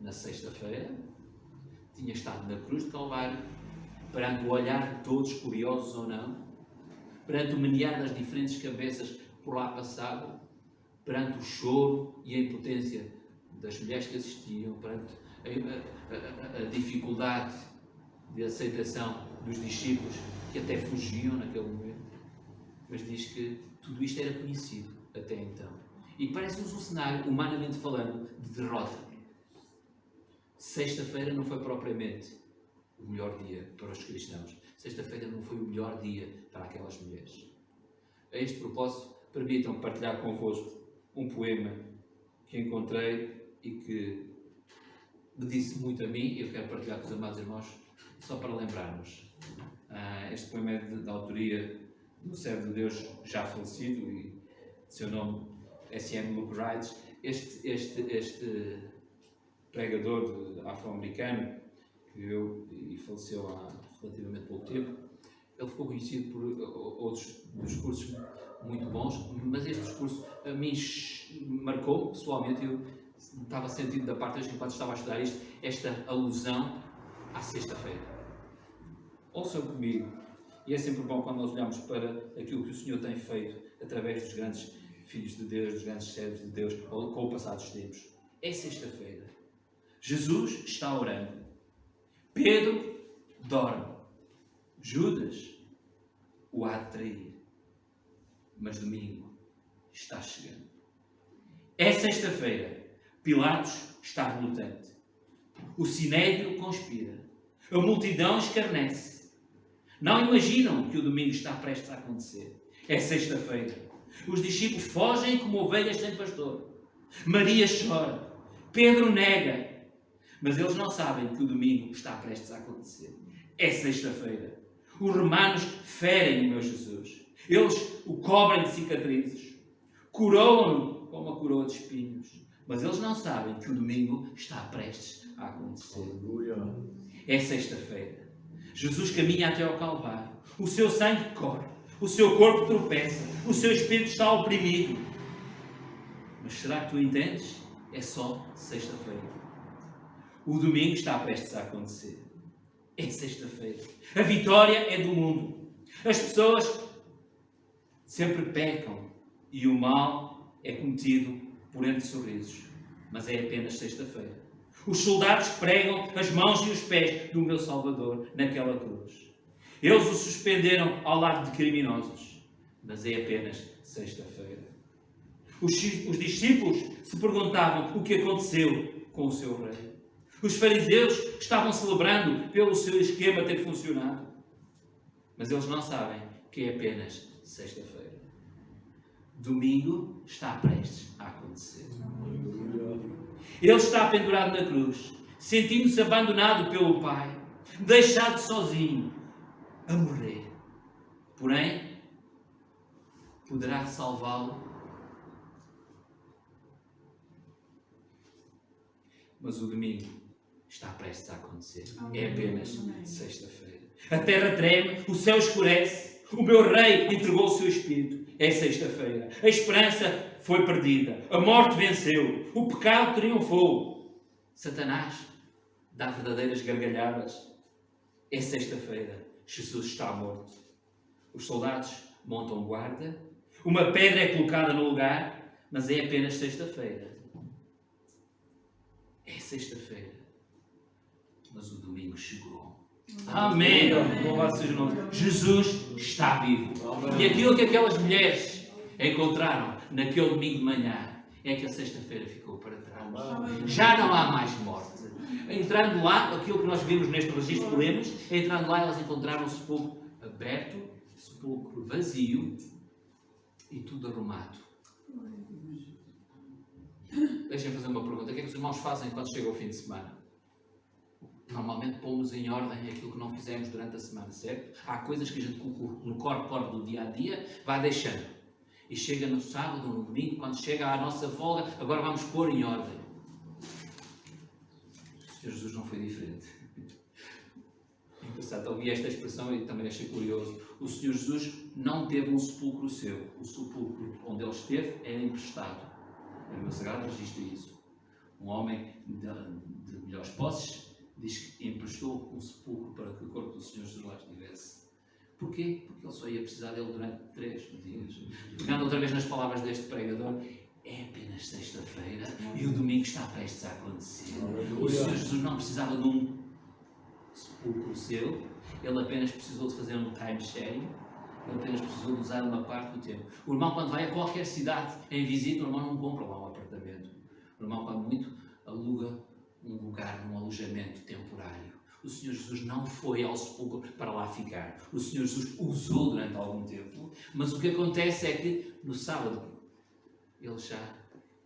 na sexta-feira, tinha estado na cruz de Calvário, perante o olhar de todos, curiosos ou não, perante o menear das diferentes cabeças por lá passavam, perante o choro e a impotência das mulheres que assistiam, perante a dificuldade de aceitação dos discípulos que até fugiam naquele momento. Mas diz que tudo isto era conhecido até então. E parece-nos um cenário, humanamente falando, de derrota. Sexta-feira não foi propriamente o melhor dia para os cristãos. Sexta-feira não foi o melhor dia para aquelas mulheres. A este propósito, permitam-me partilhar convosco um poema que encontrei e que me disse muito a mim, e eu quero partilhar com os amados irmãos, só para lembrarmos. Este poema é da autoria do servo de Deus já falecido e de seu nome S.M. Luke Wright. Este pregador afro-americano que viveu e faleceu há relativamente pouco tempo, ele ficou conhecido por outros discursos muito bons, mas este discurso a mim marcou pessoalmente. Eu estava sentindo da parte deles, enquanto estava a estudar isto, esta alusão à sexta-feira. Ouçam comigo, e é sempre bom quando nós olhamos para aquilo que o Senhor tem feito através dos grandes filhos de Deus, dos grandes servos de Deus, com o passar dos tempos. É sexta-feira. Jesus está orando. Pedro dorme. Judas o há de trair. Mas domingo está chegando. É sexta-feira. Pilatos está relutante. O sinédrio conspira. A multidão escarnece. Não imaginam que o domingo está prestes a acontecer. É sexta-feira. Os discípulos fogem como ovelhas sem pastor. Maria chora. Pedro nega. Mas eles não sabem que o domingo está prestes a acontecer. É sexta-feira. Os romanos ferem o meu Jesus. Eles o cobrem de cicatrizes. Coroam-no com uma coroa de espinhos. Mas eles não sabem que o domingo está prestes a acontecer. É sexta-feira. Jesus caminha até ao Calvário. O seu sangue corre. O seu corpo tropeça. O seu espírito está oprimido. Mas será que tu entendes? É só sexta-feira. O domingo está prestes a acontecer. É sexta-feira. A vitória é do mundo. As pessoas sempre pecam e o mal é cometido por entre sorrisos. Mas é apenas sexta-feira. Os soldados pregam as mãos e os pés do meu Salvador naquela cruz. Eles o suspenderam ao lado de criminosos. Mas é apenas sexta-feira. Os discípulos se perguntavam o que aconteceu com o seu rei. Os fariseus estavam celebrando pelo seu esquema ter funcionado. Mas eles não sabem que é apenas sexta-feira. Domingo está prestes a acontecer. Ele está pendurado na cruz, sentindo-se abandonado pelo Pai, deixado sozinho, a morrer. Porém, poderá salvá-lo. Mas o domingo está prestes a acontecer. É apenas sexta-feira. A terra treme, o céu escurece, o meu rei entregou o seu espírito. É sexta-feira. A esperança foi perdida. A morte venceu. O pecado triunfou. Satanás dá verdadeiras gargalhadas. É sexta-feira. Jesus está morto. Os soldados montam guarda. Uma pedra é colocada no lugar, mas é apenas sexta-feira. É sexta-feira. Mas o domingo chegou. Amém! Louvado seja o nome. Jesus está vivo. E aquilo que aquelas mulheres encontraram naquele domingo de manhã é que a sexta-feira ficou para trás. Já não há mais morte. Entrando lá, aquilo que nós vimos neste registro que lemos, entrando lá elas encontraram o sepulcro aberto, o sepulcro vazio e tudo arrumado. Deixem-me fazer uma pergunta. O que é que os irmãos fazem quando chega o fim de semana? Normalmente pomos em ordem aquilo que não fizemos durante a semana, certo? Há coisas que a gente no corpo do dia a dia vai deixando. E chega no sábado ou no domingo, quando chega à nossa folga, agora vamos pôr em ordem. O Senhor Jesus não foi diferente. Interessante, ouvi esta expressão e também achei curioso. O Senhor Jesus não teve um sepulcro seu. O sepulcro onde ele esteve era emprestado. A Bíblia Sagrada registra isso. Um homem de melhores posses diz que emprestou um sepulcro para que o corpo do Senhor Jesus lá estivesse. Porquê? Porque ele só ia precisar dele durante 3 dias. Pegando outra vez nas palavras deste pregador, é apenas sexta-feira e o domingo está prestes a acontecer. O Senhor Jesus não precisava de um sepulcro seu, ele apenas precisou de fazer um time sharing, ele apenas precisou de usar uma parte do tempo. O irmão, quando vai a qualquer cidade em visita, o irmão não compra lá um apartamento. O irmão, quando muito, aluga um lugar num alojamento temporário. O Senhor Jesus não foi ao sepulcro para lá ficar. O Senhor Jesus usou durante algum tempo, mas o que acontece é que no sábado ele já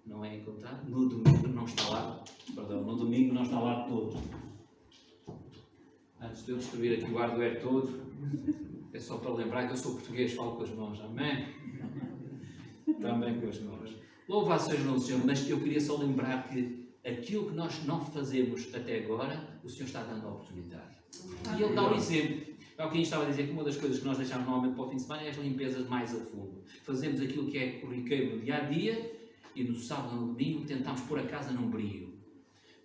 não é encontrado, no domingo não está lá, no domingo não está lá todo. Antes de eu destruir aqui o hardware todo, é só para lembrar que eu sou português, falo com as mãos, amém? Também com as mãos. Louvado seja o Senhor, mas eu queria só lembrar que aquilo que nós não fazemos até agora, o Senhor está dando a oportunidade. E Ele dá um exemplo. É o que a gente estava a dizer, que uma das coisas que nós deixamos normalmente para o fim de semana é as limpezas mais a fundo. Fazemos aquilo que é corriqueiro no dia a dia e no sábado ou no domingo tentamos pôr a casa num brilho.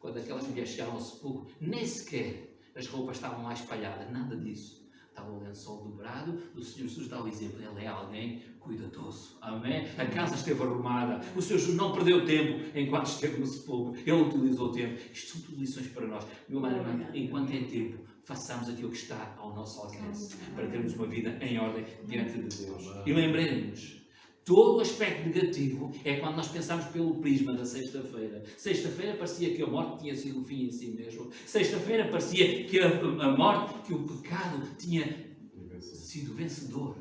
Quando aquelas mulheres chegaram ao sepulcro, nem sequer as roupas estavam lá espalhadas, nada disso. Estava o lençol dobrado, o Senhor Jesus dá o exemplo, Ele é alguém cuidadoso, amém? A casa esteve arrumada, o Senhor Jesus não perdeu tempo enquanto esteve no sepulcro, Ele utilizou o tempo. Isto são tudo lições para nós. Meu amado irmão, enquanto é tempo, façamos aquilo que está ao nosso alcance, para termos uma vida em ordem diante de Deus. E lembremos-nos, todo o aspecto negativo é quando nós pensamos pelo prisma da sexta-feira. Sexta-feira parecia que a morte tinha sido o fim em si mesmo. Sexta-feira parecia que a morte, que o pecado tinha sido vencedor.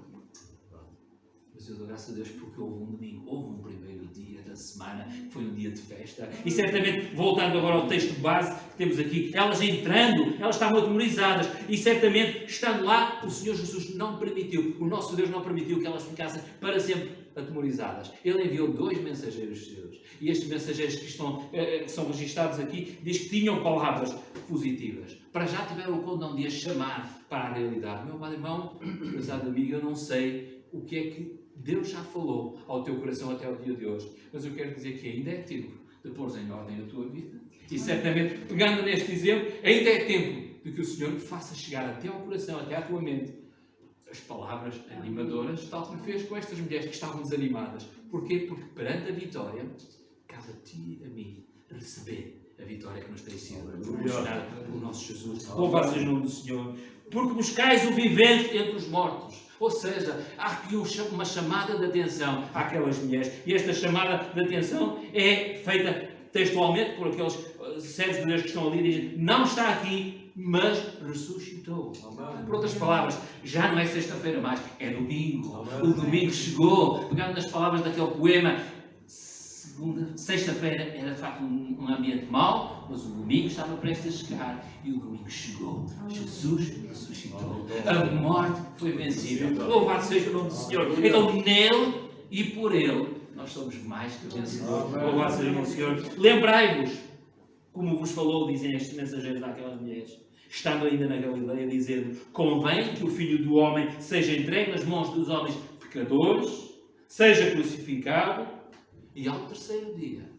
Mas eu dou graças a Deus porque houve um domingo, houve um primeiro dia da semana, que foi um dia de festa. E certamente, voltando agora ao texto base que temos aqui, elas entrando, elas estavam atemorizadas. E certamente, estando lá, o Senhor Jesus não permitiu, o nosso Deus não permitiu que elas ficassem para sempre atemorizadas. Ele enviou 2 mensageiros seus. E estes mensageiros que são registados aqui, diz que tinham palavras positivas. Para já tiveram o condão de as chamar para a realidade. Meu amado irmão, prezado amigo, eu não sei o que é que Deus já falou ao teu coração até o dia de hoje. Mas eu quero dizer que ainda é tempo de pôr em ordem a tua vida. E certamente, pegando neste exemplo, ainda é tempo de que o Senhor faça chegar até ao coração, até à tua mente, as palavras animadoras, tal como fez com estas mulheres que estavam desanimadas. Porquê? Porque perante a vitória, cabe a ti e a mim receber a vitória que nos tem sido proporcionada pelo nosso Jesus. Louvado seja o nome do Senhor. Porque buscais o vivente entre os mortos. Ou seja, há aqui uma chamada de atenção àquelas mulheres. E esta chamada de atenção é feita textualmente por aqueles servos de Deus que estão ali e dizem: não está aqui, mas ressuscitou. Amém. Por outras palavras, já não é sexta-feira mais, é domingo. Amém. O domingo chegou. Pegando nas palavras daquele poema, sexta-feira era de facto um ambiente mau, mas o domingo estava prestes a chegar e o domingo chegou. Jesus ressuscitou. A morte foi vencida. Louvado seja o nome do Senhor. Então nele e por ele nós somos mais que vencedores. Louvado seja o nome do Senhor. Lembrai-vos, como vos falou, dizem estes mensageiros daquelas mulheres, estando ainda na Galileia, dizendo: convém que o Filho do Homem seja entregue nas mãos dos homens pecadores, seja crucificado, e ao terceiro dia,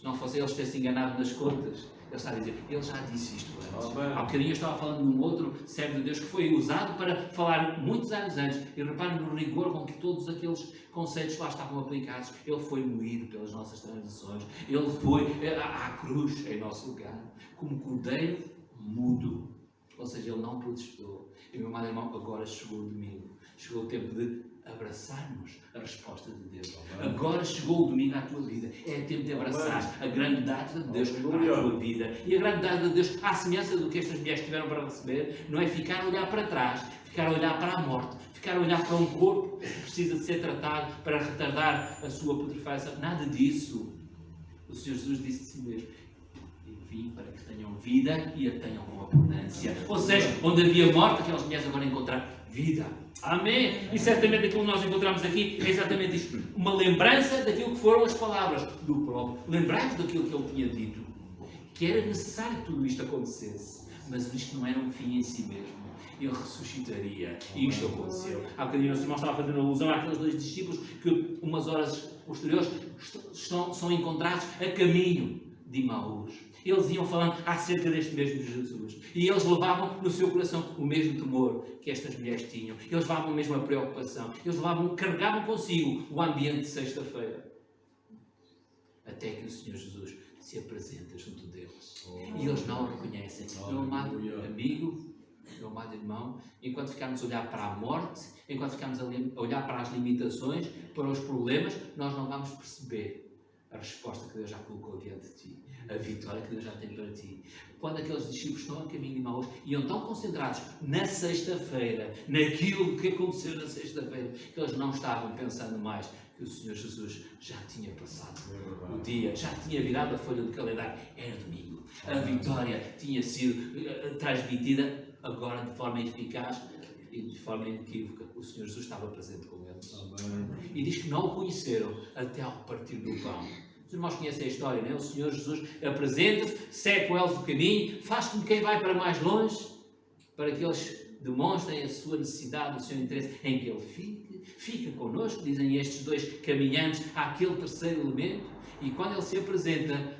não fosse eles ter-se enganado nas contas, ele está a dizer: ele já disse isto antes. Há bocadinho eu estava falando de um outro servo de Deus que foi usado para falar muitos anos antes. E reparem no rigor com que todos aqueles conceitos lá estavam aplicados. Ele foi moído pelas nossas transgressões. Ele foi à cruz em nosso lugar, como cordeiro mudo. Ou seja, ele não protestou. E meu amado irmão, agora chegou o domingo. Chegou o tempo de abraçarmos a resposta de Deus. Amém. Agora chegou o domingo à tua vida. É tempo de abraçar a grande dádiva de Deus para a tua vida. E a grande dádiva de Deus, à semelhança do que estas mulheres tiveram para receber, não é ficar a olhar para trás, ficar a olhar para a morte, ficar a olhar para um corpo que precisa de ser tratado para retardar a sua putrefação. Nada disso. O Senhor Jesus disse de si mesmo: vim para que tenham vida e a tenham com abundância. Ou seja, onde havia morte, aquelas mulheres agora encontraram vida. Amém? E certamente aquilo que nós encontramos aqui é exatamente isto. Uma lembrança daquilo que foram as palavras do próprio. Lembrai-vos daquilo que ele tinha dito. Que era necessário que tudo isto acontecesse. Mas isto não era um fim em si mesmo. Ele ressuscitaria. E isto aconteceu. Há bocadinho o nosso irmão estava fazendo alusão àqueles 2 discípulos que umas horas posteriores são encontrados a caminho de Emaús. Eles iam falando acerca deste mesmo Jesus. E eles levavam no seu coração o mesmo temor que estas mulheres tinham. Eles levavam a mesma preocupação. Eles carregavam consigo o ambiente de sexta-feira. Até que o Senhor Jesus se apresenta junto deles. E eles não o reconhecem. Meu amado amigo, meu amado irmão, enquanto ficarmos a olhar para a morte, enquanto ficarmos a olhar para as limitações, para os problemas, nós não vamos perceber a resposta que Deus já colocou diante de ti, a vitória que Deus já tem para ti. Quando aqueles discípulos estão a caminho de Emaús e iam tão concentrados na sexta-feira, naquilo que aconteceu na sexta-feira, que eles não estavam pensando mais que o Senhor Jesus já tinha passado o dia, já tinha virado a folha do calendário, era domingo. A vitória tinha sido transmitida agora de forma eficaz e de forma inequívoca. O Senhor Jesus estava presente com eles. E diz que não o conheceram até ao partir do pão. Os irmãos conhecem a história, não é? O Senhor Jesus apresenta-se, segue com eles o caminho, faz como quem vai para mais longe, para que eles demonstrem a sua necessidade, o seu interesse em que Ele fica connosco, dizem estes 2 caminhantes, àquele terceiro elemento, e quando Ele se apresenta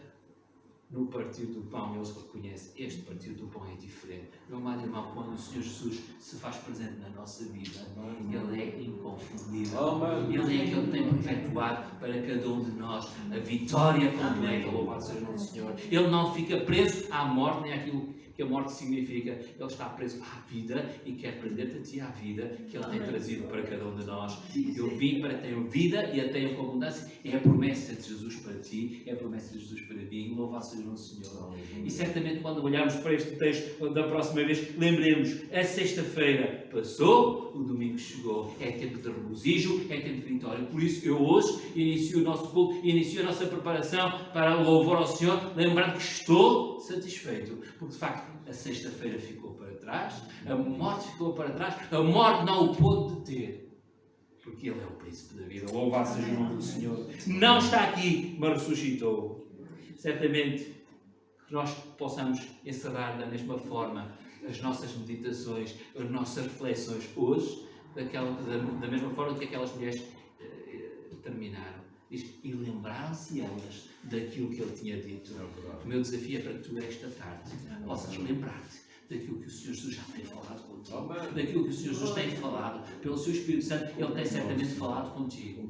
no partir do pão, eles reconhecem, este partir do pão é diferente. Meu amado irmão, quando o Senhor Jesus se faz presente na nossa vida, Ele é inconfundível. Ele é aquele que tem perpetuado para cada um de nós a vitória completa, louvado seja o nome do Senhor. Ele não fica preso à morte, nem àquilo que a morte significa. Ele está preso à vida e quer prender-te a ti à vida que Ele tem trazido para cada um de nós. Eu vim para que tenham vida e a tenham com abundância. É a promessa de Jesus para ti, é a promessa de Jesus para mim. Louvado seja o nosso Senhor. E certamente quando olharmos para este texto da próxima vez, lembremos, a sexta-feira passou, o domingo chegou. É tempo de regozijo, é tempo de vitória. Por isso eu hoje inicio o nosso culto, inicio a nossa preparação para o louvor ao Senhor, lembrando que estou satisfeito, porque de facto a sexta-feira ficou para trás, a morte ficou para trás, a morte não o pôde deter, porque Ele é o príncipe da vida. Louvado seja o nome do Senhor. Não está aqui, mas ressuscitou. Certamente que nós possamos encerrar da mesma forma as nossas meditações, as nossas reflexões hoje, da mesma forma que aquelas mulheres terminaram. Diz, e lembraram-se elas daquilo que Ele tinha dito. O meu desafio é para que tu esta tarde possas lembrar-te daquilo que o Senhor Jesus já tem falado contigo, daquilo que o Senhor Jesus tem falado pelo seu Espírito Santo. Ele tem certamente falado contigo.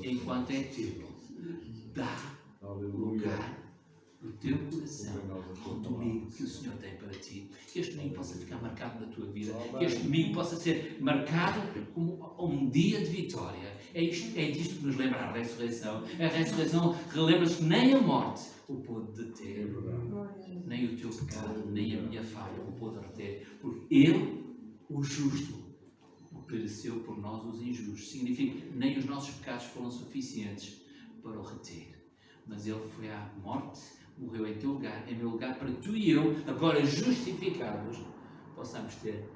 Enquanto é teu, dá lugar no teu coração ao domingo que o Senhor tem para ti. Que este domingo possa ficar marcado na tua vida, que este domingo possa ser marcado como um dia de vitória. É disto que nos lembra a ressurreição. A ressurreição relembra-nos que nem a morte o pôde deter, nem o teu pecado, nem a minha falha o pôde reter, porque Ele, o justo, pereceu por nós os injustos. Significa que nem os nossos pecados foram suficientes para o reter, mas Ele foi à morte, morreu em teu lugar, em meu lugar, para que tu e eu, agora justificados, possamos ter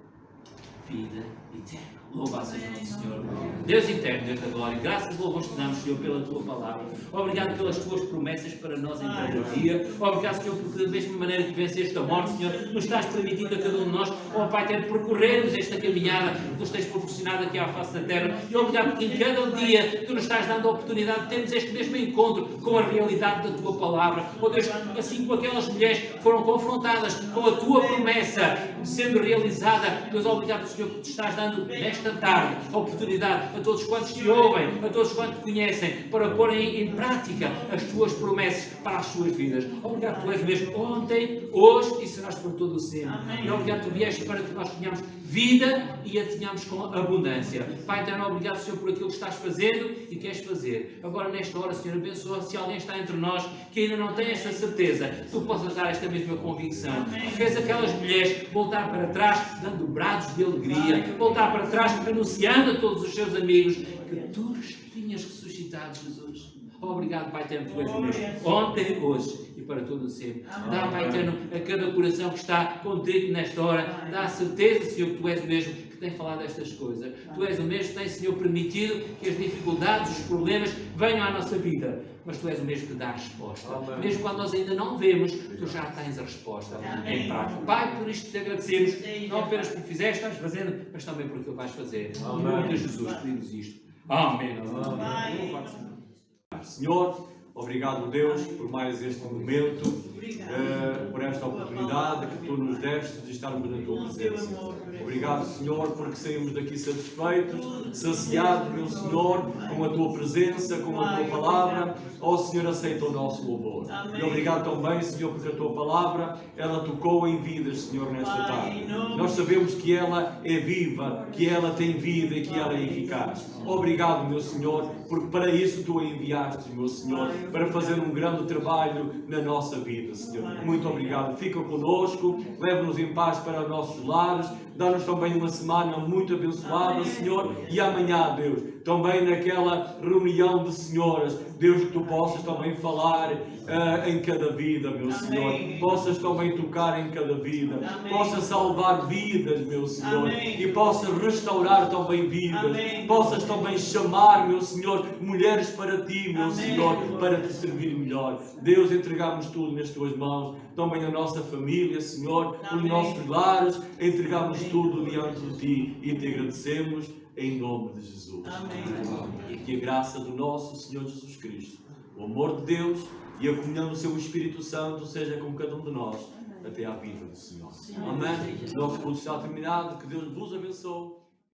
vida eterna. Louvado seja o nosso Senhor. Deus eterno, Deus da glória, graças e louvores te damos, Senhor, pela tua palavra. Obrigado pelas tuas promessas para nós em cada dia. Obrigado, Senhor, porque da mesma maneira que venceste a morte, Senhor, nos estás permitindo a cada um de nós, ó Pai, ter percorrermos esta caminhada que nos tens proporcionado aqui à face da terra. E obrigado porque em cada dia tu nos estás dando a oportunidade de termos este mesmo encontro com a realidade da tua palavra. Ó Deus, assim como aquelas mulheres que foram confrontadas com a tua promessa sendo realizada, Deus, obrigado, Senhor, porque tu estás dando nesta tarde a oportunidade a todos quantos te ouvem, a todos quantos te conhecem, para porem em prática as tuas promessas para as suas vidas. Obrigado, tu és o mesmo ontem, hoje e serás por todo o sempre. E obrigado, tu vieste para que nós tenhamos vida e a tenhamos com abundância. Pai eterno, obrigado, Senhor, por aquilo que estás fazendo e queres fazer. Agora, nesta hora, Senhor, abençoa se alguém está entre nós que ainda não tem esta certeza, tu possas dar esta mesma convicção. Fez aquelas mulheres voltar para trás, dando brados de alegria, voltar para trás, anunciando a todos os seus amigos que tu tinhas ressuscitado, Jesus. Obrigado, Pai Eterno, Tu és o mesmo. Ontem, hoje e para todo o sempre. Dá, Pai Eterno, a cada coração que está contigo nesta hora, dá a certeza, Senhor, que Tu és o mesmo que tem falado estas coisas. Tu és o mesmo que tem, Senhor, permitido que as dificuldades, os problemas venham à nossa vida. Mas Tu és o mesmo que dá a resposta. Amém. Mesmo quando nós ainda não vemos, Tu já tens a resposta em prática. Pai, por isto te agradecemos, não apenas por fizeste, estás fazendo, mas também por aquilo que vais fazer. Em nome de Jesus, pedimos isto. Amém. Senhor, obrigado, Deus, por mais este momento, por esta oportunidade que Tu nos deste de estarmos na Tua presença. Obrigado, Senhor, porque saímos daqui satisfeitos, saciados, meu Senhor, com a Tua presença, com a Tua palavra. Ó Senhor, aceita o nosso louvor. E obrigado também, Senhor, porque a Tua palavra, ela tocou em vidas, Senhor, nesta tarde. Nós sabemos que ela é viva, que ela tem vida e que ela é eficaz. Obrigado, meu Senhor, porque para isso Tu a enviaste, meu Senhor, para fazer um grande trabalho na nossa vida, Senhor. Muito obrigado. Fica conosco, leva-nos em paz para os nossos lares, dá-nos também uma semana muito abençoada, Senhor, e amanhã, Deus, também naquela reunião de senhoras, Deus, que Tu possas também falar em cada vida, meu Senhor, possas também tocar em cada vida, possas salvar vidas, meu Senhor, e possas restaurar também vidas, possas também chamar, meu Senhor, mulheres para Ti, meu Senhor, para Te servir melhor. Deus, entregamos tudo nas Tuas mãos, também a nossa família, Senhor, os nossos lares, entregamos tudo diante de Ti e Te agradecemos em nome de Jesus. E que a graça do nosso Senhor Jesus Cristo, o amor de Deus e a comunhão do Seu Espírito Santo seja com cada um de nós até à vida do Senhor. Amém. Nosso culto está terminado. Que Deus vos abençoe.